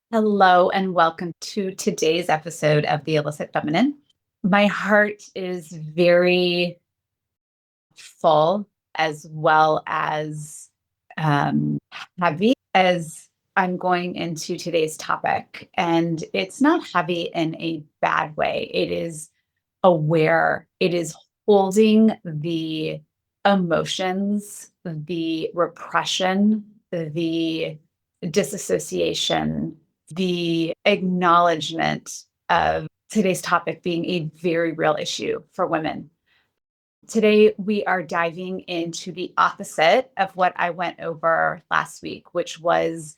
Hello and welcome to today's episode of the Illicit Feminine. My heart is very full as well as um, heavy as I'm going into today's topic. And it's not heavy in a bad way. It is aware, it is holding the emotions, the repression, the disassociation, the acknowledgement of today's topic being a very real issue for women. Today, we are diving into the opposite of what I went over last week, which was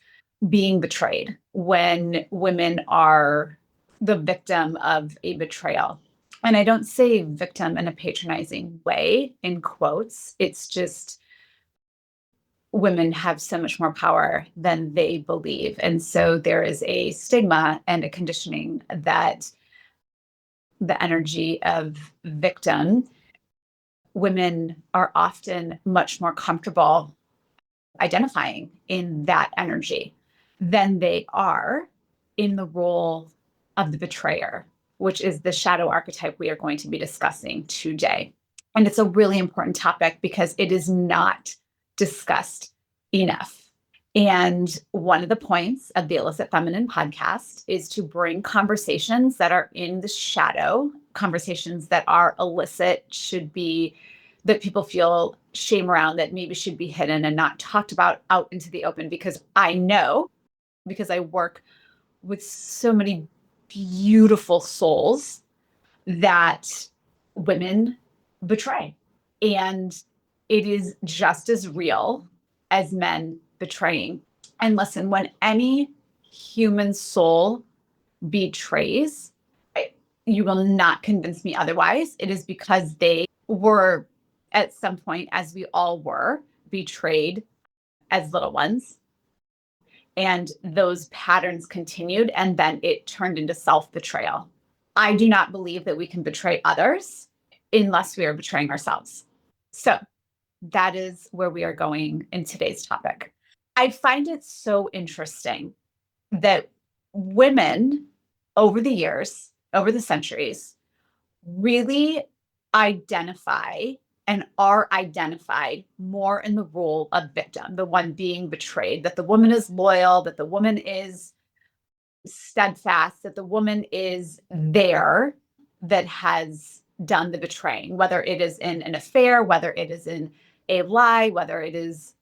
being betrayed when women are the victim of a betrayal. And I don't say victim in a patronizing way, in quotes. It's just women have so much more power than they believe. And so there is a stigma and a conditioning that the energy of victim, women are often much more comfortable identifying in that energy than they are in the role of the betrayer, which is the shadow archetype we are going to be discussing today. And it's a really important topic because it is not discussed enough. And one of the points of the Illicit Feminine podcast is to bring conversations that are in the shadow, conversations that are illicit, should be that people feel shame around, that maybe should be hidden and not talked about out into the open. Because I know, because I work with so many beautiful souls, that women betray. And it is just as real as men betraying. And listen, when any human soul betrays, you will not convince me otherwise. It is because they were, at some point, as we all were, betrayed as little ones. And those patterns continued, and then it turned into self-betrayal. I do not believe that we can betray others unless we are betraying ourselves. So that is where we are going in today's topic. I find it so interesting that women over the years, over the centuries, really identify and are identified more in the role of victim, the one being betrayed, that the woman is loyal, that the woman is steadfast, that the woman is there, that has done the betraying, whether it is in an affair, whether it is in a lie, whether it is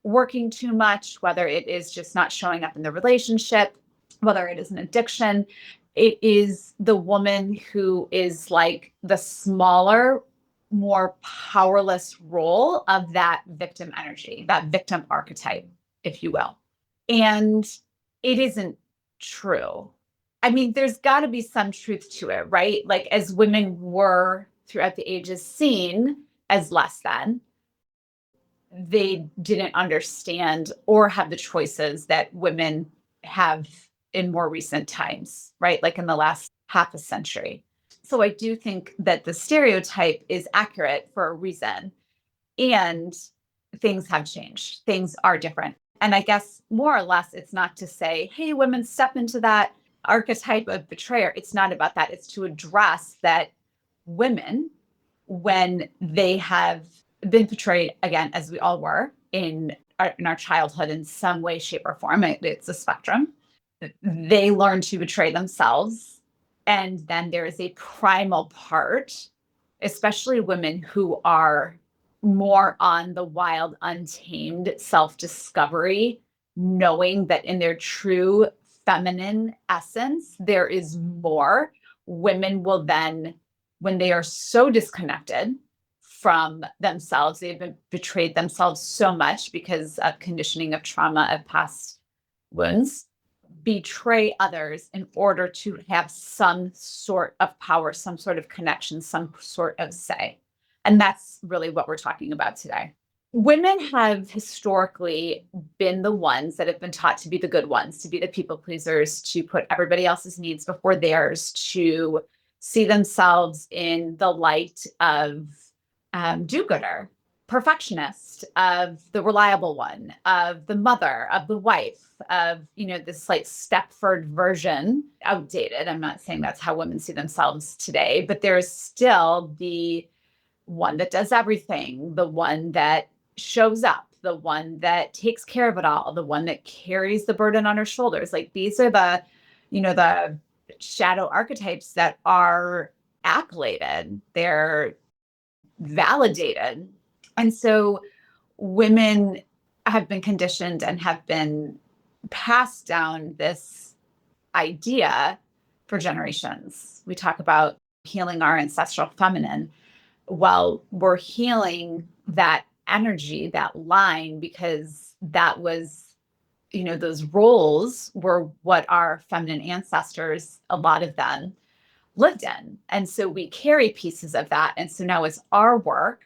working too much, whether it is just not showing up in the relationship, whether it is an addiction. It is the woman who is like the smaller, more powerless role of that victim energy, that victim archetype, if you will. And it isn't true. I mean, there's got to be some truth to it, right? Like, as women were throughout the ages seen as less than, they didn't understand or have the choices that women have in more recent times, right? Like in the last half a century. So I do think that the stereotype is accurate for a reason. And things have changed, things are different. And I guess more or less, it's not to say, hey, women, step into that archetype of betrayer. It's not about that. It's to address that women, when they have been betrayed, again, as we all were in our childhood in some way, shape, or form, it's a spectrum, they learn to betray themselves. And then there is a primal part, especially women who are more on the wild, untamed self-discovery, knowing that in their true feminine essence, there is more. Women will then, when they are so disconnected from themselves, they've been betrayed themselves so much because of conditioning, of trauma, of past wounds, betray others in order to have some sort of power, some sort of connection, some sort of say. And that's really what we're talking about today. Women have historically been the ones that have been taught to be the good ones, to be the people pleasers, to put everybody else's needs before theirs, to see themselves in the light of do-gooder. perfectionist, of the reliable one, of the mother, of the wife, of, this like Stepford version, outdated. I'm not saying that's how women see themselves today, but there's still the one that does everything, the one that shows up, the one that takes care of it all, the one that carries the burden on her shoulders. Like these are the shadow archetypes that are accoladed, they're validated. And so women have been conditioned and have been passed down this idea for generations. We talk about healing our ancestral feminine. Well, we're healing that energy, that line, because that was, those roles were what our feminine ancestors, a lot of them, lived in. And so we carry pieces of that. And so now it's our work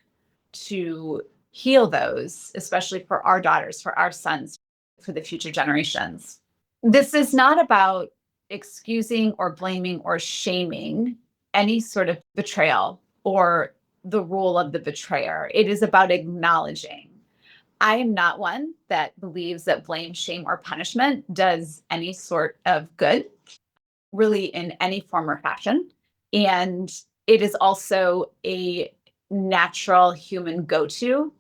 to heal those, especially for our daughters, for our sons, for the future generations. This is not about excusing or blaming or shaming any sort of betrayal or the role of the betrayer. It is about acknowledging. I am not one that believes that blame, shame, or punishment does any sort of good, really, in any form or fashion. And it is also a natural human go-to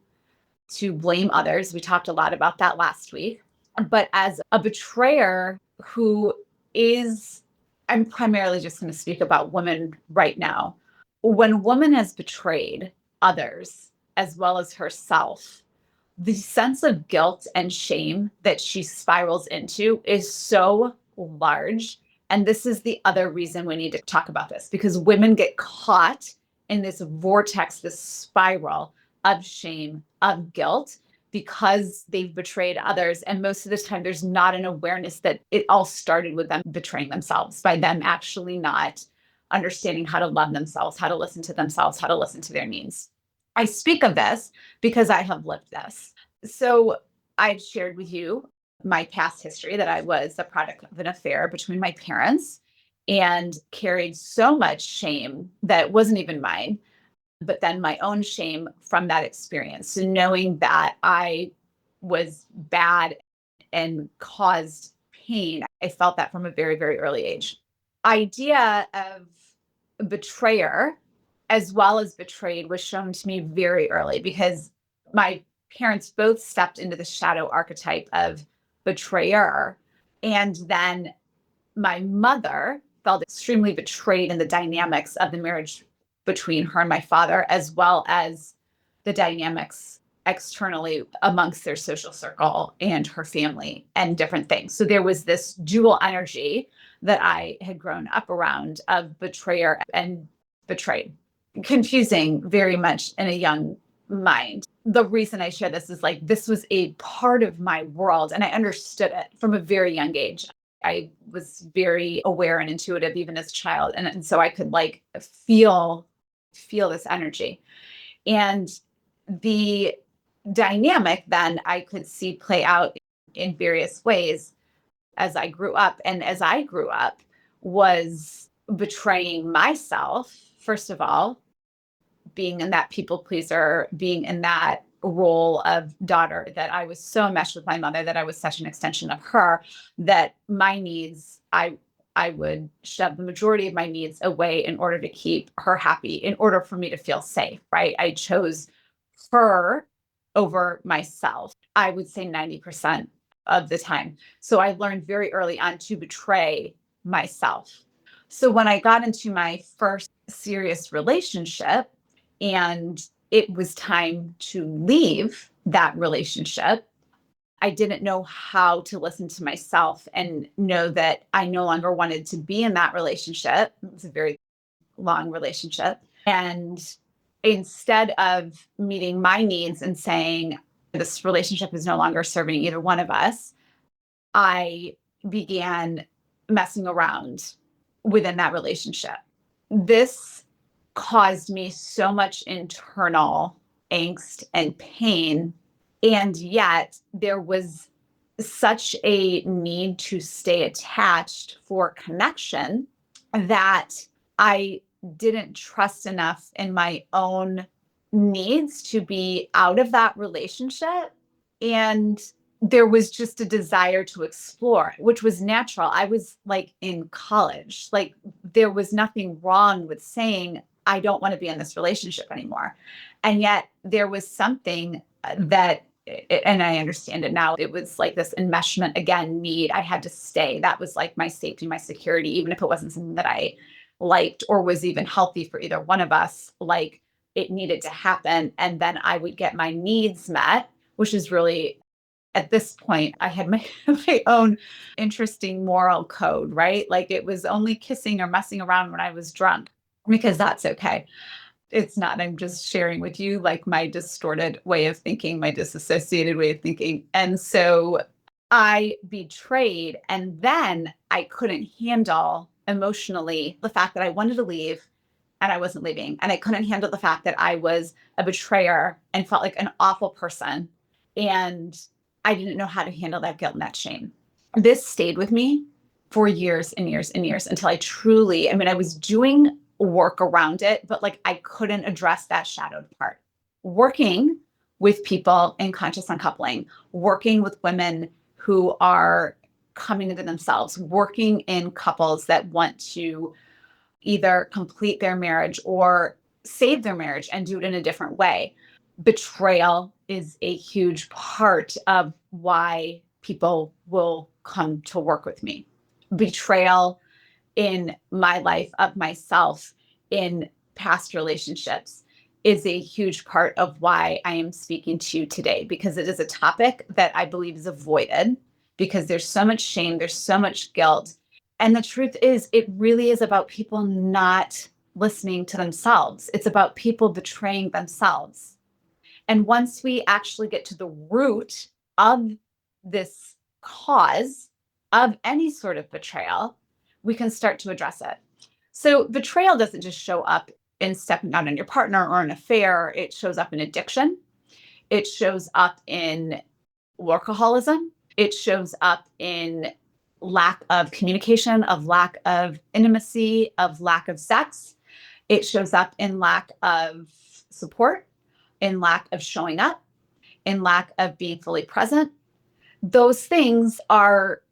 to blame others. We talked a lot about that last week. But as a betrayer who is, I'm primarily just going to speak about women right now. When woman has betrayed others as well as herself, the sense of guilt and shame that she spirals into is so large. And this is the other reason we need to talk about this, because women get caught in this vortex, this spiral of shame, of guilt, because they've betrayed others. And most of the time, there's not an awareness that it all started with them betraying themselves, by them actually not understanding how to love themselves, how to listen to themselves, how to listen to their needs. I speak of this because I have lived this. So I've shared with you my past history, that I was a product of an affair between my parents and carried so much shame that wasn't even mine, but then my own shame from that experience. So knowing that I was bad and caused pain, I felt that from a very, very early age. Idea of betrayer as well as betrayed was shown to me very early, because my parents both stepped into the shadow archetype of betrayer. And then my mother felt extremely betrayed in the dynamics of the marriage between her and my father, as well as the dynamics externally amongst their social circle and her family and different things. So there was this dual energy that I had grown up around, of betrayer and betrayed. Confusing very much in a young mind. The reason I share this is like, this was a part of my world and I understood it from a very young age. I was very aware and intuitive even as a child. And so I could like feel this energy. And the dynamic then I could see play out in various ways as I grew up. And as I grew up, was betraying myself, first of all, being in that people pleaser, being in that role of daughter, that I was so enmeshed with my mother, that I was such an extension of her, that my needs, I would shove the majority of my needs away in order to keep her happy, in order for me to feel safe, right? I chose her over myself, I would say 90% of the time. So I learned very early on to betray myself. So when I got into my first serious relationship and it was time to leave that relationship, I didn't know how to listen to myself and know that I no longer wanted to be in that relationship. It was a very long relationship. And instead of meeting my needs and saying, this relationship is no longer serving either one of us, I began messing around within that relationship. This caused me so much internal angst and pain. And yet there was such a need to stay attached for connection that I didn't trust enough in my own needs to be out of that relationship. And there was just a desire to explore, which was natural. I was like in college, like there was nothing wrong with saying, I don't want to be in this relationship anymore. And yet there was something that, and I understand it now, it was like this enmeshment again, need. I had to stay. That was like my safety, my security, even if it wasn't something that I liked or was even healthy for either one of us. Like it needed to happen. And then I would get my needs met, which is really, at this point, I had my, my own interesting moral code, right? Like it was only kissing or messing around when I was drunk because that's okay. It's not, I'm just sharing with you like my distorted way of thinking, my disassociated way of thinking. And so I betrayed, and then I couldn't handle emotionally the fact that I wanted to leave and I wasn't leaving. And I couldn't handle the fact that I was a betrayer and felt like an awful person. And I didn't know how to handle that guilt and that shame. This stayed with me for years and years and years until I truly, I mean, I was doing work around it, but like I couldn't address that shadowed part. Working with people in conscious uncoupling, working with women who are coming into themselves, working in couples that want to either complete their marriage or save their marriage and do it in a different way. Betrayal is a huge part of why people will come to work with me. Betrayal in my life of myself in past relationships is a huge part of why I am speaking to you today, because it is a topic that I believe is avoided because there's so much shame, there's so much guilt. And the truth is, it really is about people not listening to themselves. It's about people betraying themselves. And once we actually get to the root of this cause of any sort of betrayal, we can start to address it. So, betrayal doesn't just show up in stepping out on your partner or an affair, it shows up in addiction, it shows up in workaholism, it shows up in lack of communication, of lack of intimacy, of lack of sex. It shows up in lack of support, in lack of showing up, in lack of being fully present. Those things are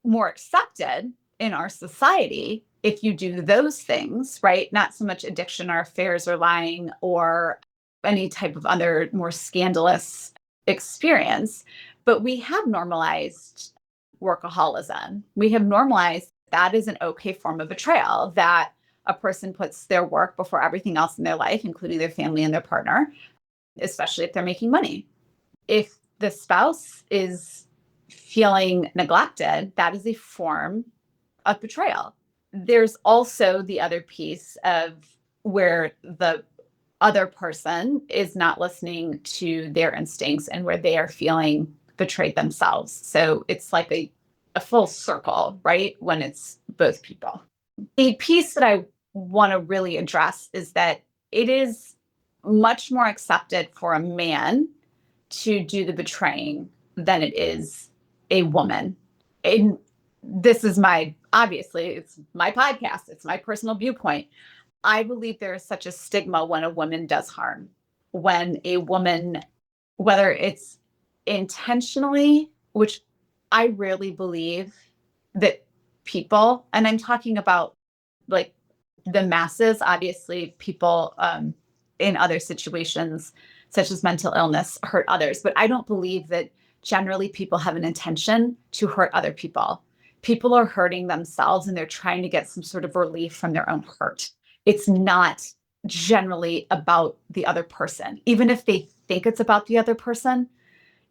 more accepted in our society if you do those things, right? Not so much addiction or affairs or lying or any type of other more scandalous experience. But we have normalized workaholism. We have normalized that is an okay form of betrayal, that a person puts their work before everything else in their life, including their family and their partner, especially if they're making money. If the spouse is feeling neglected, that is a form of betrayal. There's also the other piece of where the other person is not listening to their instincts and where they are feeling betrayed themselves. So it's like a full circle, right? When it's both people. A piece that I want to really address is that it is much more accepted for a man to do the betraying than it is a woman. And this is my, obviously, it's my podcast, it's my personal viewpoint. I believe there is such a stigma when a woman does harm, when a woman, whether it's intentionally, which I rarely believe that people, and I'm talking about like the masses, obviously, people in other situations, such as mental illness, hurt others. But I don't believe that generally people have an intention to hurt other people. People are hurting themselves and they're trying to get some sort of relief from their own hurt. It's not generally about the other person. Even if they think it's about the other person,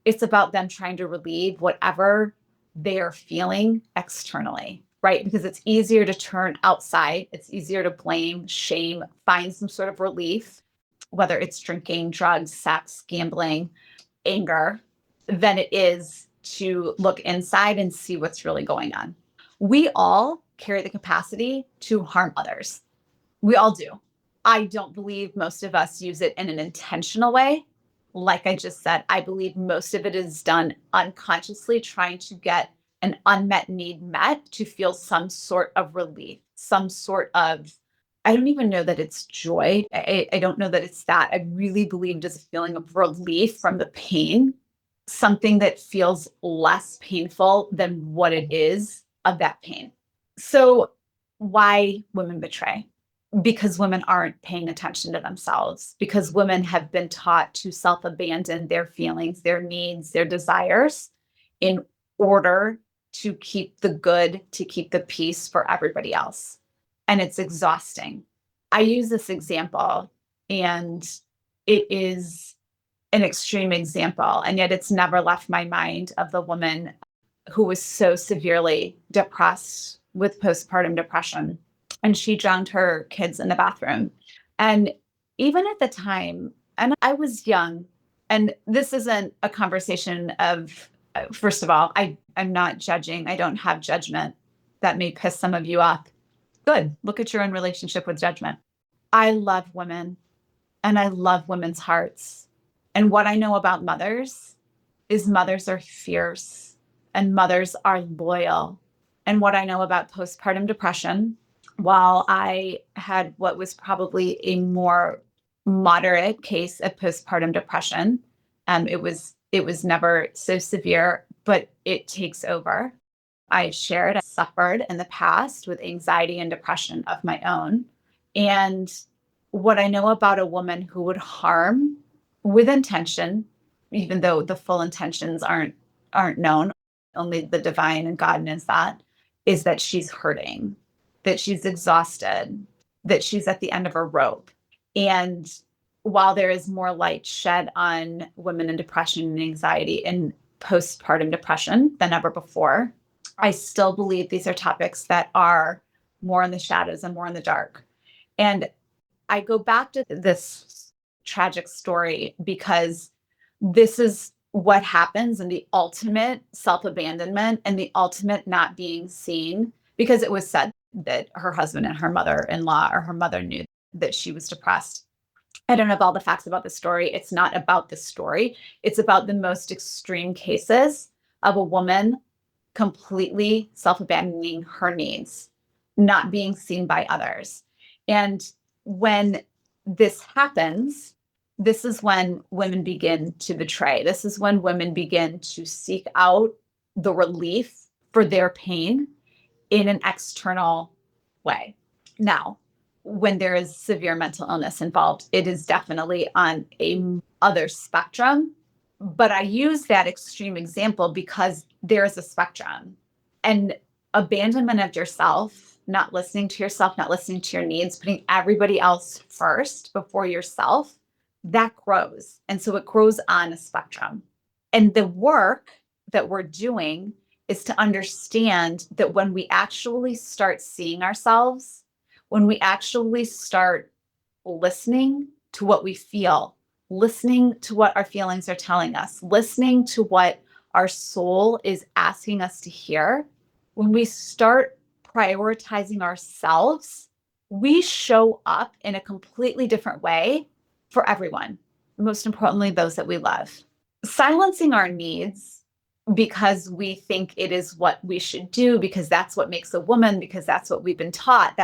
it's about them trying to relieve whatever they are feeling externally, right? Because it's easier to turn outside, it's easier to blame, shame, find some sort of relief, whether it's drinking, drugs, sex, gambling, anger, than it is to look inside and see what's really going on. We all carry the capacity to harm others. We all do. I don't believe most of us use it in an intentional way. Like I just said, I believe most of it is done unconsciously, trying to get an unmet need met to feel some sort of relief, some sort of I don't even know that it's joy. I don't know that it's that. I really believe just a feeling of relief from the pain, something that feels less painful than what it is of that pain. So, why women betray? Because women aren't paying attention to themselves, because women have been taught to self abandon their feelings, their needs, their desires in order to keep the good, to keep the peace for everybody else. And it's exhausting. I use this example, and it is an extreme example, and yet it's never left my mind, of the woman who was so severely depressed with postpartum depression. And she drowned her kids in the bathroom. And even at the time, and I was young, and this isn't a conversation of, first of all, I'm not judging. I don't have judgment. That may piss some of you off. Good. Look at your own relationship with judgment. I love women, and I love women's hearts. And what I know about mothers is mothers are fierce and mothers are loyal. And what I know about postpartum depression, while I had what was probably a more moderate case of postpartum depression, it was never so severe, but it takes over. I suffered in the past with anxiety and depression of my own. And what I know about a woman who would harm with intention, even though the full intentions aren't known, only the divine and God knows that, is that she's hurting, that she's exhausted, that she's at the end of her rope. And while there is more light shed on women in depression and anxiety and postpartum depression than ever before, I still believe these are topics that are more in the shadows and more in the dark. And I go back to this tragic story because this is what happens in the ultimate self abandonment and the ultimate not being seen, because it was said that her husband and her mother in law, or her mother, knew that she was depressed. I don't have all the facts about the story. It's not about the story, it's about the most extreme cases of a woman completely self abandoning her needs, not being seen by others. And when this happens, this is when women begin to betray. This is when women begin to seek out the relief for their pain in an external way. Now, when there is severe mental illness involved, it is definitely on a other spectrum. But I use that extreme example because there is a spectrum. And abandonment of yourself, not listening to yourself, not listening to your needs, putting everybody else first before yourself, that grows. And so it grows on a spectrum. And the work that we're doing is to understand that when we actually start seeing ourselves, when we actually start listening to what we feel, listening to what our feelings are telling us, listening to what our soul is asking us to hear, when we start prioritizing ourselves, we show up in a completely different way for everyone, most importantly, those that we love. Silencing our needs because we think it is what we should do, because that's what makes a woman, because that's what we've been taught,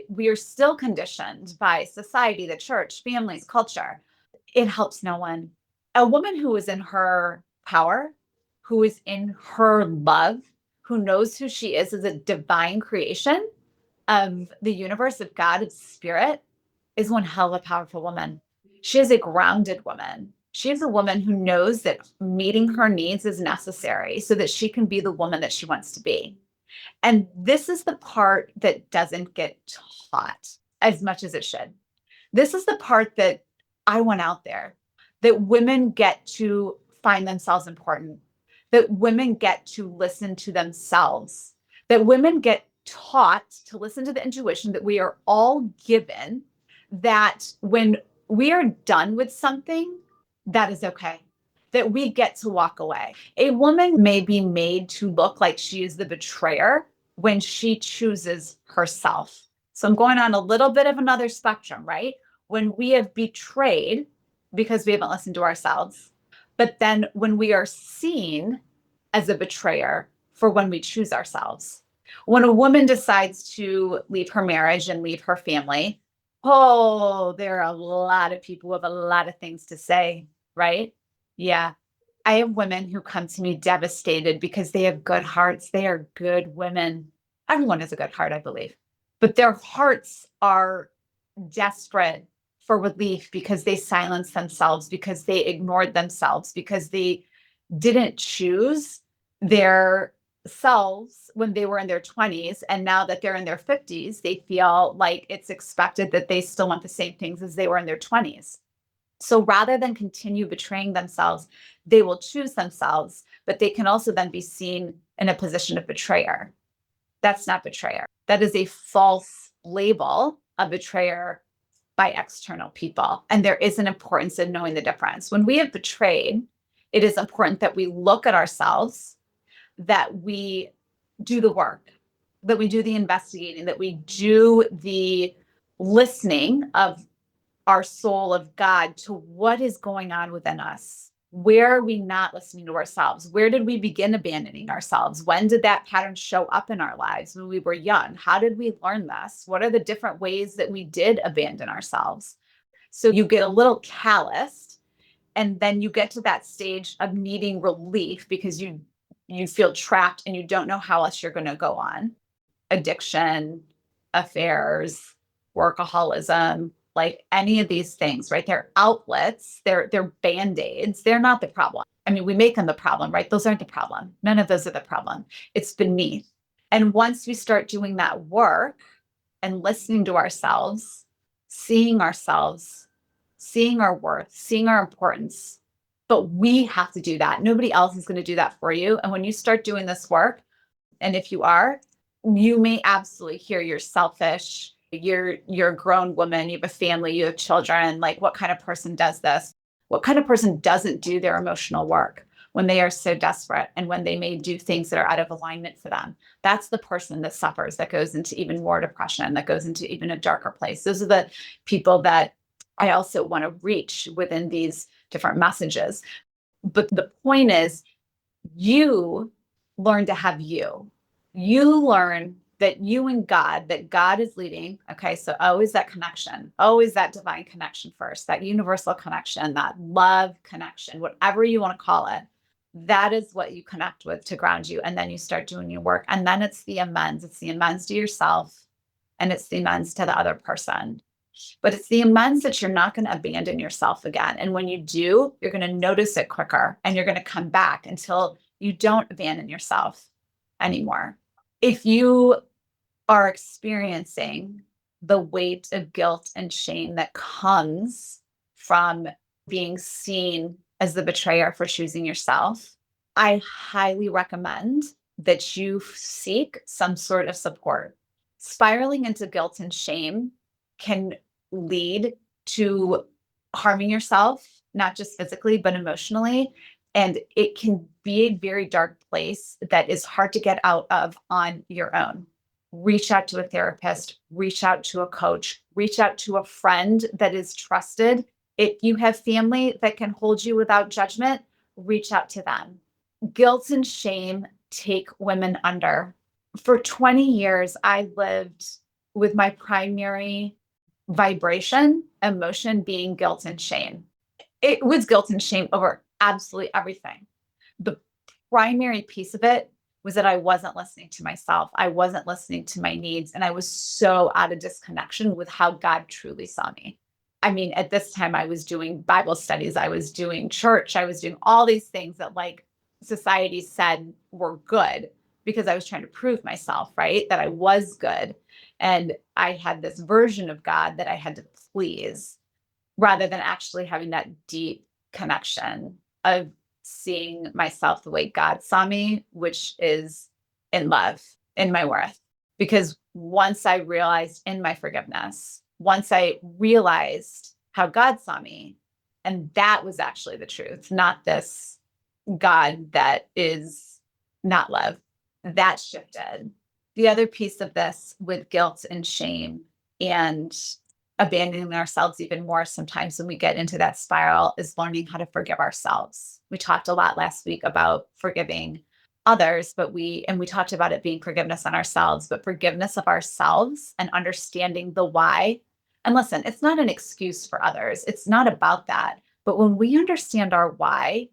we are still conditioned by society, the church, families, culture. It helps no one. A woman who is in her power, who is in her love, who knows who she is as a divine creation of the universe, of God, of spirit, is one hell of a powerful woman. She is a grounded woman. She is a woman who knows that meeting her needs is necessary so that she can be the woman that she wants to be. And this is the part that doesn't get taught as much as it should. This is the part that I want out there, that women get to find themselves important, that women get to listen to themselves, that women get taught to listen to the intuition that we are all given, that when we are done with something, that is okay, that we get to walk away. A woman may be made to look like she is the betrayer when she chooses herself. So I'm going on a little bit of another spectrum, right? When we have betrayed because we haven't listened to ourselves, but then when we are seen as a betrayer for when we choose ourselves. When a woman decides to leave her marriage and leave her family Oh, there are a lot of people with a lot of things to say, right? Yeah. I have women who come to me devastated because they have good hearts. They are good women. Everyone has a good heart, I believe. But their hearts are desperate for relief because they silenced themselves, because they ignored themselves, because they didn't choose their selves when they were in their 20s. And now that they're in their 50s, they feel like it's expected that they still want the same things as they were in their 20s. So rather than continue betraying themselves, they will choose themselves, but they can also then be seen in a position of betrayer. That's not betrayer. That is a false label of betrayer by external people. And there is an importance in knowing the difference. When we have betrayed, it is important that we look at ourselves, that we do the work, that we do the investigating, that we do the listening of our soul, of God, to what is going on within us. Where are we not listening to ourselves? Where did we begin abandoning ourselves? When did that pattern show up in our lives when we were young? How did we learn this? What are the different ways that we did abandon ourselves? So you get a little calloused, and then you get to that stage of needing relief because you feel trapped and you don't know how else you're going to go on. Addiction, affairs, workaholism, like any of these things, right? They're outlets, they're band-aids. They're not the problem. I mean, we make them the problem, right? Those aren't the problem. None of those are the problem. It's beneath. And once we start doing that work and listening to ourselves, seeing our worth, seeing our importance, but we have to do that. Nobody else is going to do that for you. And when you start doing this work, and if you are, you may absolutely hear you're selfish. You're a grown woman, you have a family, you have children. Like, what kind of person does this? What kind of person doesn't do their emotional work when they are so desperate and when they may do things that are out of alignment for them? That's the person that suffers, that goes into even more depression, that goes into even a darker place. Those are the people that I also want to reach within these different messages. But the point is, you learn to have you. You learn that you and God, that God is leading. Okay. So always that connection, always that divine connection first, that universal connection, that love connection, whatever you want to call it. That is what you connect with to ground you. And then you start doing your work. And then it's the amends. It's the amends to yourself and it's the amends to the other person. But it's the amends that you're not going to abandon yourself again. And when you do, you're going to notice it quicker and you're going to come back until you don't abandon yourself anymore. If you are experiencing the weight of guilt and shame that comes from being seen as the betrayer for choosing yourself, I highly recommend that you seek some sort of support. Spiraling into guilt and shame can lead to harming yourself, not just physically, but emotionally. And it can be a very dark place that is hard to get out of on your own. Reach out to a therapist, reach out to a coach, reach out to a friend that is trusted. If you have family that can hold you without judgment, reach out to them. Guilt and shame take women under. For 20 years, I lived with my primary vibration, emotion being guilt and shame. It was guilt and shame over absolutely everything. The primary piece of it was that I wasn't listening to myself. I wasn't listening to my needs. And I was so out of disconnection with how God truly saw me. I mean, at this time, I was doing Bible studies, I was doing church, I was doing all these things that like society said were good because I was trying to prove myself, right? That I was good. And I had this version of God that I had to please rather than actually having that deep connection of seeing myself the way God saw me, which is in love, in my worth. Because once I realized in my forgiveness, once I realized how God saw me, and that was actually the truth, not this God that is not love, that shifted. The other piece of this with guilt and shame and abandoning ourselves even more sometimes when we get into that spiral is learning how to forgive ourselves. We talked a lot last week about forgiving others, but we talked about it being forgiveness on ourselves, but forgiveness of ourselves and understanding the why And listen, it's not an excuse for others. It's not about that. But when we understand our why,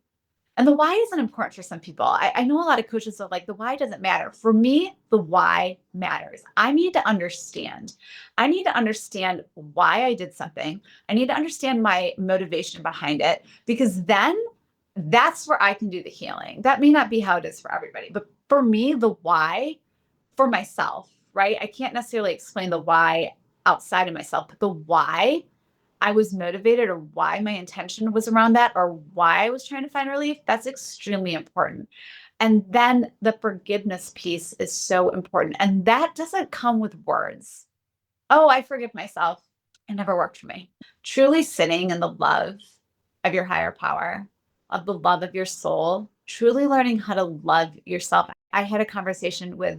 and the why isn't important for some people. I know a lot of coaches are like, the why doesn't matter. For me, the why matters. I need to understand. I need to understand why I did something. I need to understand my motivation behind it, because then that's where I can do the healing. That may not be how it is for everybody, but for me, the why for myself, right? I can't necessarily explain the why outside of myself, but the why I was motivated, or why my intention was around that, or why I was trying to find relief, that's extremely important. And then the forgiveness piece is so important. And that doesn't come with words. Oh, I forgive myself. It never worked for me. Truly sitting in the love of your higher power, of the love of your soul, truly learning how to love yourself. I had a conversation with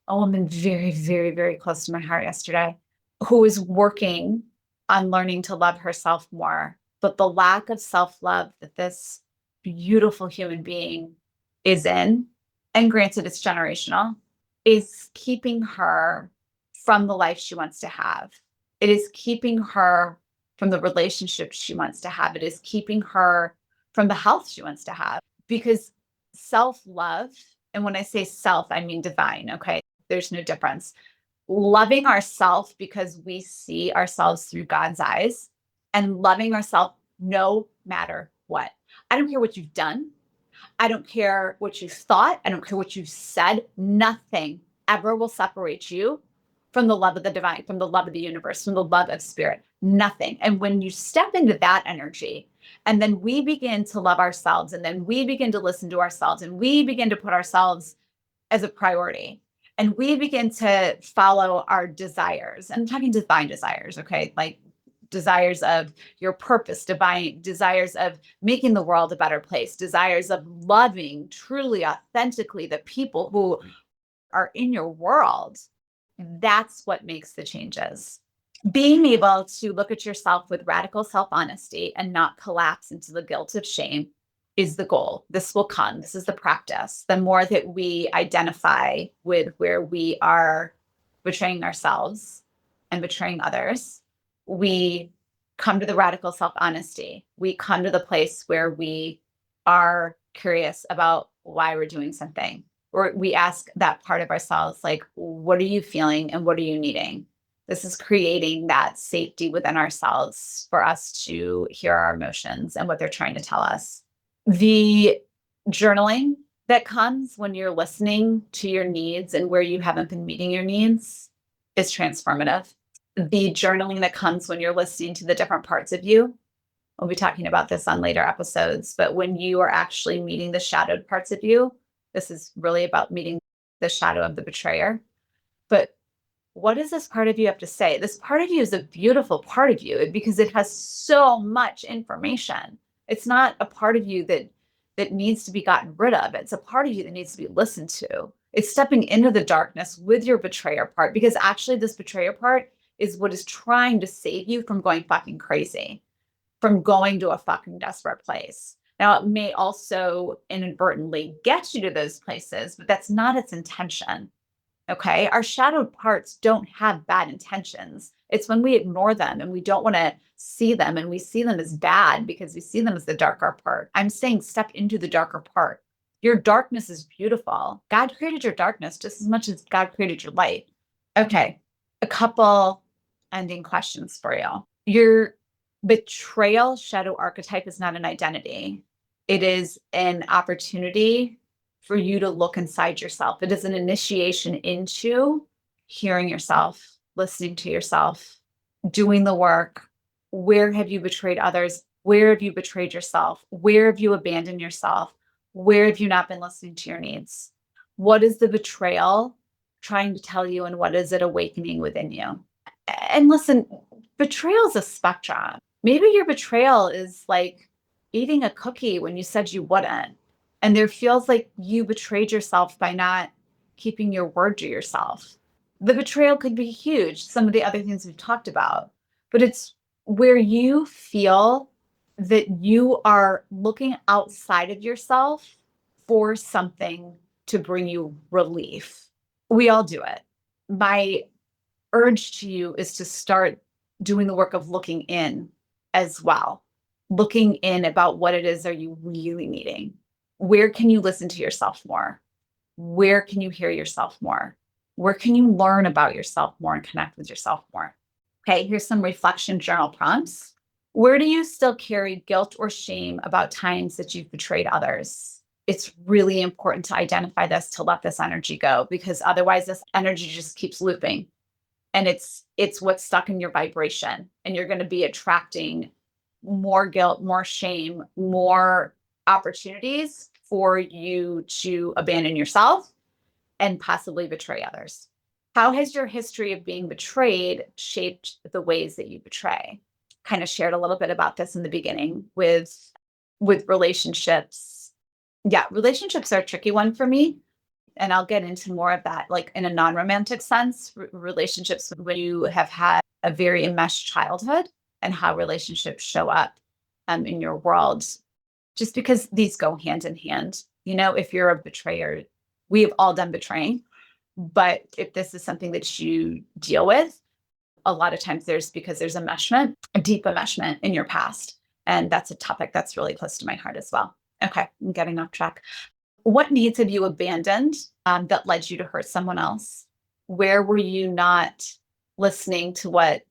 a woman very, very, very close to my heart yesterday, who is working on learning to love herself more. But the lack of self-love that this beautiful human being is in, and granted it's generational, is keeping her from the life she wants to have. It is keeping her from the relationship she wants to have. It is keeping her from the health she wants to have. Because self-love, and when I say self, I mean divine, okay? There's no difference. Loving ourselves because we see ourselves through God's eyes, and loving ourselves no matter what. I don't care what you've done. I don't care what you thought. I don't care what you said. Nothing ever will separate you from the love of the divine, from the love of the universe, from the love of spirit. Nothing. And when you step into that energy, and then we begin to love ourselves, and then we begin to listen to ourselves, and we begin to put ourselves as a priority, and we begin to follow our desires. And I'm talking divine desires, okay? Like desires of your purpose, divine desires of making the world a better place, desires of loving truly, authentically the people who are in your world. That's what makes the changes. Being able to look at yourself with radical self honesty and not collapse into the guilt of shame is the goal. This will come. This is the practice. The more that we identify with where we are betraying ourselves and betraying others, we come to the radical self honesty. We come to the place where we are curious about why we're doing something. Or we ask that part of ourselves, like, what are you feeling and what are you needing? This is creating that safety within ourselves for us to hear our emotions and what they're trying to tell us. The journaling that comes when you're listening to your needs and where you haven't been meeting your needs is transformative. The journaling that comes when you're listening to the different parts of you, we'll be talking about this on later episodes, but when you are actually meeting the shadowed parts of you, this is really about meeting the shadow of the betrayer. But what does this part of you have to say? This part of you is a beautiful part of you because it has so much information. It's not a part of you that needs to be gotten rid of. It's a part of you that needs to be listened to. It's stepping into the darkness with your betrayer part, because actually this betrayer part is what is trying to save you from going fucking crazy, from going to a fucking desperate place. Now, it may also inadvertently get you to those places, but that's not its intention. Okay. Our shadowed parts don't have bad intentions. It's when we ignore them and we don't want to see them, and we see them as bad because we see them as the darker part. I'm saying step into the darker part. Your darkness is beautiful. God created your darkness just as much as God created your light. Okay. A couple ending questions for you. Your betrayal shadow archetype is not an identity. It is an opportunity for you to look inside yourself. It is an initiation into hearing yourself, listening to yourself, doing the work. Where have you betrayed others? Where have you betrayed yourself? Where have you abandoned yourself? Where have you not been listening to your needs? What is the betrayal trying to tell you, and what is it awakening within you? And listen, betrayal is a spectrum. Maybe your betrayal is like eating a cookie when you said you wouldn't. And there feels like you betrayed yourself by not keeping your word to yourself. The betrayal could be huge, some of the other things we've talked about, but it's where you feel that you are looking outside of yourself for something to bring you relief. We all do it. My urge to you is to start doing the work of looking in as well. Looking in about what it is are you really needing? Where can you listen to yourself more? Where can you hear yourself more? Where can you learn about yourself more and connect with yourself more? Okay, here's some reflection journal prompts. Where do you still carry guilt or shame about times that you've betrayed others? It's really important to identify this, to let this energy go, because otherwise this energy just keeps looping, and it's what's stuck in your vibration, and you're going to be attracting more guilt, more shame, more opportunities for you to abandon yourself and possibly betray others. How has your history of being betrayed shaped the ways that you betray? Kind of shared a little bit about this in the beginning with relationships. Yeah, relationships are a tricky one for me, and I'll get into more of that, like in a non-romantic sense, relationships when you have had a very enmeshed childhood and how relationships show up in your world, just because these go hand in hand. If you're a betrayer, we have all done betraying, but if this is something that you deal with, a lot of times there's enmeshment, a deep enmeshment in your past. And that's a topic that's really close to my heart as well. Okay, I'm getting off track. What needs have you abandoned that led you to hurt someone else? Where were you not listening to what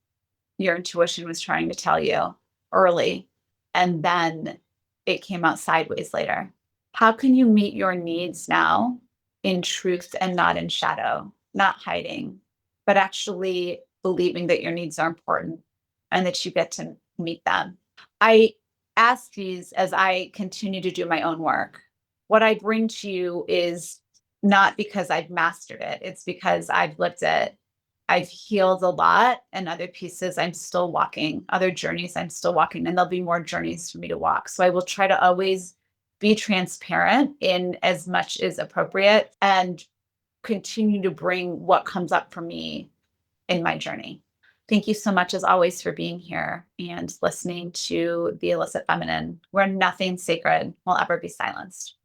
your intuition was trying to tell you early, and then it came out sideways later? How can you meet your needs now in truth and not in shadow, not hiding, but actually believing that your needs are important and that you get to meet them? I ask these as I continue to do my own work. What I bring to you is not because I've mastered it, it's because I've lived it. I've healed a lot, and other pieces I'm still walking, other journeys I'm still walking, and there'll be more journeys for me to walk. So I will try to always be transparent in as much as appropriate and continue to bring what comes up for me in my journey. Thank you so much, as always, for being here and listening to The Illicit Feminine, where nothing sacred will ever be silenced.